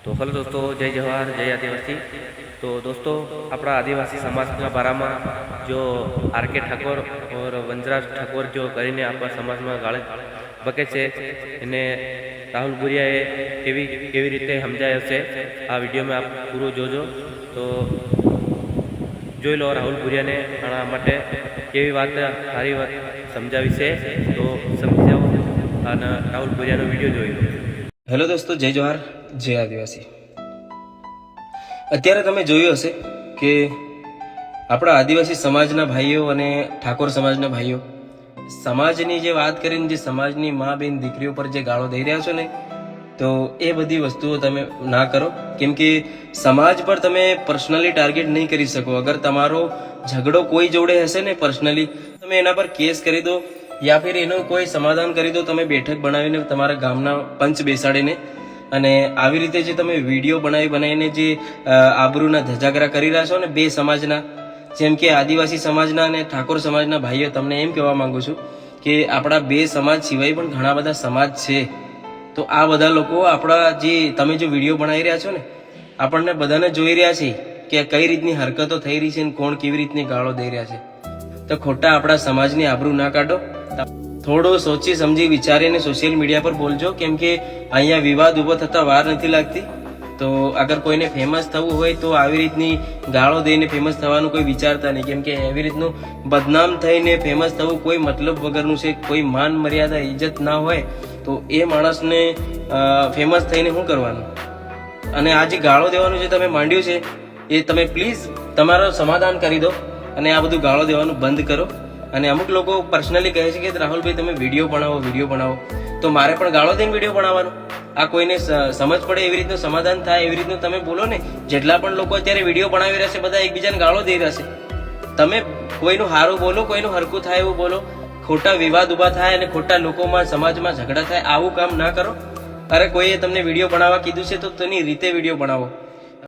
तो हेलो दोस्तों, जय जवाहर, जय आदिवासी। तो दोस्तों, अपना आदिवासी समाज का बारा में जो आर.के. ठाकुर और वंजराज ठाकुर जो करीने आपણા સમાજમાં ગાળે બકે છે એને રાહુલ ભુરિયાએ કેવી રીતે સમજાયો છે આ વિડીયોમાં આપ પૂરું જોજો તો જોઈ લો રાહુલ ભુરિયાને આના માટે કેવી વાત સારી વાત સમજાવી છે તો સમજાવો અને રાહુલ ભુરિયાનો વિડીયો જોઈ લો। હેલો દોસ્તો, જય જવાહર, જય આદિવાસી। અત્યારે તમે જોયું હશે કે આપણા આદિવાસી સમાજના ભાઈઓ અને ઠાકોર સમાજના ભાઈઓ સમાજની જે વાત કરીને જે સમાજની મા બેન દીકરીઓ પર જે ગાળો દઈ રહ્યા છો ને, તો એ બધી વસ્તુઓ તમે ના કરો, કેમ કે સમાજ પર તમે પર્સનલી ટાર્ગેટ નહીં કરી શકો। અગર તમારો ઝઘડો કોઈ જોડે હશે ને પર્સનલી, તમે એના પર કેસ કરી દો યા ફિર એનું કોઈ સમાધાન કરી દો, તમે બેઠક બનાવીને તમારા ગામના પંચ બેસાડીને, અને આવી રીતે જે તમે વિડીયો બનાવીને જે આબરૂના ધજાગરા કરી રહ્યા છો ને બે સમાજના, જેમ કે આદિવાસી સમાજના અને ઠાકોર સમાજના ભાઈઓ, તમને એમ કહેવા માંગુ છું કે આપણા બે સમાજ સિવાય પણ ઘણા બધા સમાજ છે। તો આ બધા લોકો આપણા જે તમે જો વિડીયો બનાવી રહ્યા છો ને, આપણને બધાને જોઈ રહ્યા છે કે કઈ રીતની હરકતો થઈ રહી છે અને કોણ કેવી રીતની ગાળો દઈ રહ્યા છે। તો ખોટા આપણા સમાજની આબરૂ ના કાઢો, થોડું સોચી સમજી વિચારીને સોશિયલ મીડિયા પર બોલજો, કેમ કે અહીંયા વિવાદ ઉભો થતા વાર નથી લાગતી। તો અગર કોઈને ફેમસ થવું હોય તો આવી રીતની ગાળો દઈને ફેમસ થવાનું કોઈ વિચારતા નહીં, કેમ કે એવી રીતનું બદનામ થઈને ફેમસ થવું કોઈ મતલબ વગરનું છે। કોઈ માન મર્યાદા ઇજ્જત ના હોય તો એ માણસને ફેમસ થઈને શું કરવાનું? અને આ જે ગાળો દેવાનું જે તમે માંડ્યું છે એ તમે પ્લીઝ તમારો સમાધાન કરી દો અને આ બધું ગાળો દેવાનું બંધ કરો। અને અમુક લોકો પર્સનલી કહે છે કે રાહુલભાઈ તમે વિડીયો બનાવો, તો મારે પણ ગાળો દઈને વિડીયો બનાવવાનો? આ કોઈને સમજ પડે એવી રીતનું સમાધાન થાય એવી રીતનું તમે બોલો ને। જેટલા પણ લોકો અત્યારે વિડીયો બનાવી રહ્યા છે બધા એકબીજાને ગાળો દઈ રહ્યા છે। તમે કોઈનું સારું બોલો, કોઈનું હરકું થાય એવું બોલો, ખોટા વિવાદ ઉભા થાય અને ખોટા લોકોમાં સમાજમાં ઝઘડા થાય, આવું કામ ના કરો। અરે કોઈએ તમને વિડીયો બનાવવા કીધું છે તો તેની રીતે વિડીયો બનાવો।